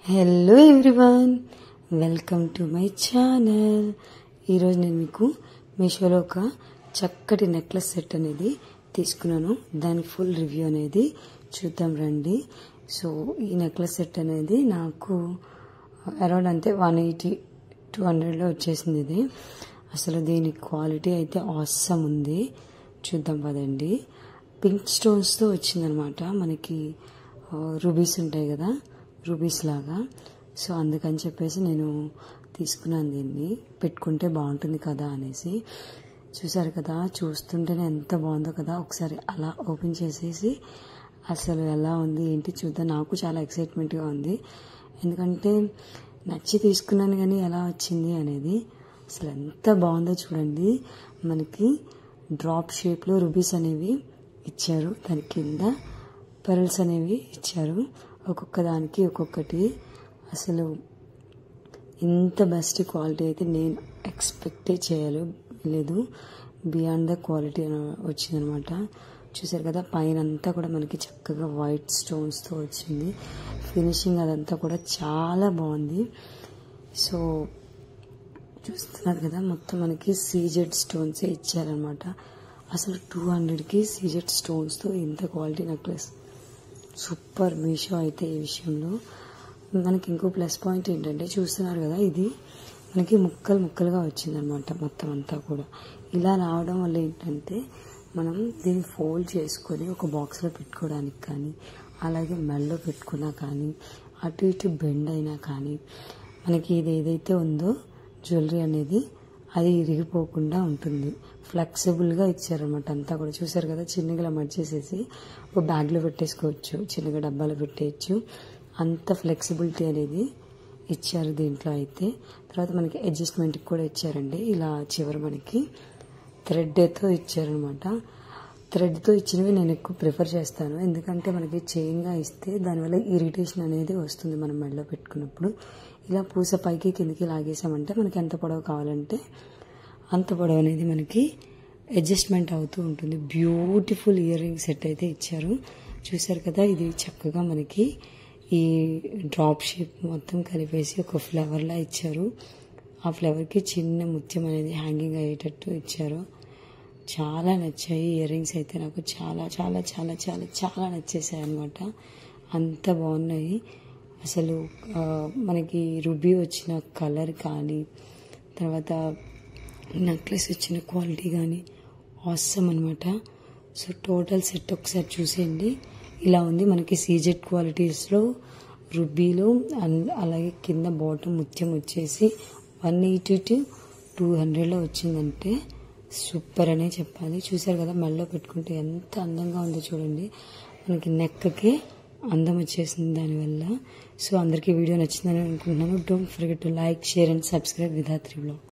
Hello everyone, welcome to my channel. ఈరోజు నేను మీకు మీషోలో ఒక చక్కటి నెక్లెస్ సెట్ అనేది తీసుకున్నాను. దాని ఫుల్ రివ్యూ అనేది చూద్దాం రండి. సో ఈ నెక్లెస్ సెట్ అనేది నాకు అరౌండ్ అంతే 180-200లో వచ్చేసింది. ఇది అసలు దీని క్వాలిటీ అయితే ఆసమ్ ఉంది. చూద్దాం పదండి. పింక్ స్టోన్స్తో వచ్చిందనమాట. మనకి రూబీస్ ఉంటాయి కదా, రూబీస్ లాగా. సో అందుకని చెప్పేసి నేను తీసుకున్నాను. దీన్ని పెట్టుకుంటే బాగుంటుంది కదా అనేసి. చూసారు కదా, చూస్తుంటేనే ఎంత బాగుందో కదా. ఒకసారి అలా ఓపెన్ చేసేసి అసలు ఎలా ఉంది ఏంటి చూద్దాం. నాకు చాలా ఎక్సైట్మెంట్గా ఉంది, ఎందుకంటే నచ్చి తీసుకున్నాను కానీ ఎలా వచ్చింది అనేది. అసలు ఎంత బాగుందో చూడండి. మనకి డ్రాప్ షేప్లో రూబీస్ అనేవి ఇచ్చారు, దాని కింద పెరల్స్ అనేవి ఇచ్చారు. ఒక్కొక్క దానికి ఒక్కొక్కటి. అసలు ఇంత బెస్ట్ క్వాలిటీ అయితే నేను ఎక్స్పెక్టే చేయలేదు. బియాండ్ ద క్వాలిటీ వచ్చిందనమాట. చూసారు కదా, పైన అంతా కూడా మనకి చక్కగా వైట్ స్టోన్స్తో వచ్చింది. ఫినిషింగ్ అదంతా కూడా చాలా బాగుంది. సో చూస్తున్నారు కదా, మొత్తం మనకి సీజెడ్ స్టోన్సే ఇచ్చారనమాట. అసలు 200కి సీజెడ్ స్టోన్స్తో ఇంత క్వాలిటీ నెక్లెస్ సూపర్. మీషో అయితే ఈ విషయంలో మనకి ఇంకో ప్లస్ పాయింట్ ఏంటంటే, చూస్తున్నారు కదా, ఇది మనకి ముక్కలు ముక్కలుగా వచ్చిందనమాట. మొత్తం అంతా కూడా ఇలా రావడం వల్ల ఏంటంటే, మనం దీన్ని ఫోల్డ్ చేసుకొని ఒక బాక్స్లో పెట్టుకోవడానికి కానీ, అలాగే మెడలో పెట్టుకున్నా కానీ, అటు ఇటు బెండ్ అయినా కానీ, మనకి ఇది ఏదైతే ఉందో జ్యువెలరీ అనేది అది ఇరిగిపోకుండా ఉంటుంది. ఫ్లెక్సిబుల్గా ఇచ్చారనమాట అంతా కూడా. చూసారు కదా, చిన్నగా మర్చేసేసి ఒక బ్యాగ్లో పెట్టేసుకోవచ్చు, చిన్నగా డబ్బాలో పెట్టేయచ్చు. అంత ఫ్లెక్సిబిలిటీ అనేది ఇచ్చారు దీంట్లో అయితే. తర్వాత మనకి అడ్జస్ట్మెంట్కి కూడా ఇచ్చారండి. ఇలా చివరి మనకి థ్రెడ్తో ఇచ్చారనమాట. థ్రెడ్తో ఇచ్చినవి నేను ఎక్కువ ప్రిఫర్ చేస్తాను, ఎందుకంటే మనకి చైన్గా ఇస్తే దానివల్ల ఇరిటేషన్ అనేది వస్తుంది మనం మెడలో పెట్టుకున్నప్పుడు. ఇలా పూస పైకి కిందికి లాగేసామంటే మనకి ఎంత పొడవు కావాలంటే అంత పొడవు అనేది మనకి అడ్జస్ట్మెంట్ అవుతూ ఉంటుంది. బ్యూటిఫుల్ ఇయర్ రింగ్ సెట్ అయితే ఇచ్చారు. చూసారు కదా, ఇది చక్కగా మనకి ఈ డ్రాప్ షేప్ మొత్తం కలిపేసి ఒక ఫ్లవర్లా ఇచ్చారు. ఆ ఫ్లవర్కి చిన్న ముత్యం అనేది హ్యాంగింగ్ అయ్యేటట్టు ఇచ్చారు. చాలా నచ్చాయి ఇయర్ రింగ్స్ అయితే నాకు. చాలా చాలా చాలా చాలా చాలా నచ్చేసాయి అనమాట. అంత బాగున్నాయి. అసలు మనకి రూబీ వచ్చిన కలర్ కానీ, తర్వాత నెక్లెస్ వచ్చిన క్వాలిటీ కానీ ఆసమ్ అనమాట. సో టోటల్ సెట్ ఒకసారి చూసేయండి. ఇలా ఉంది మనకి సీజెడ్ క్వాలిటీస్లో రూబీలో. అలాగే కింద బాటమ్ ముత్యం వచ్చేసి 180-200లో వచ్చిందంటే సూపర్ అనే చెప్పాలి. చూసారు కదా, మెడలో పెట్టుకుంటే ఎంత అందంగా ఉందో చూడండి. మనకి నెక్కకే అందం వచ్చేసింది దానివల్ల. సో అందరికీ వీడియో నచ్చిందని అనుకుంటున్నాను. Don't forget to like, share and subscribe Vidhatri vlog.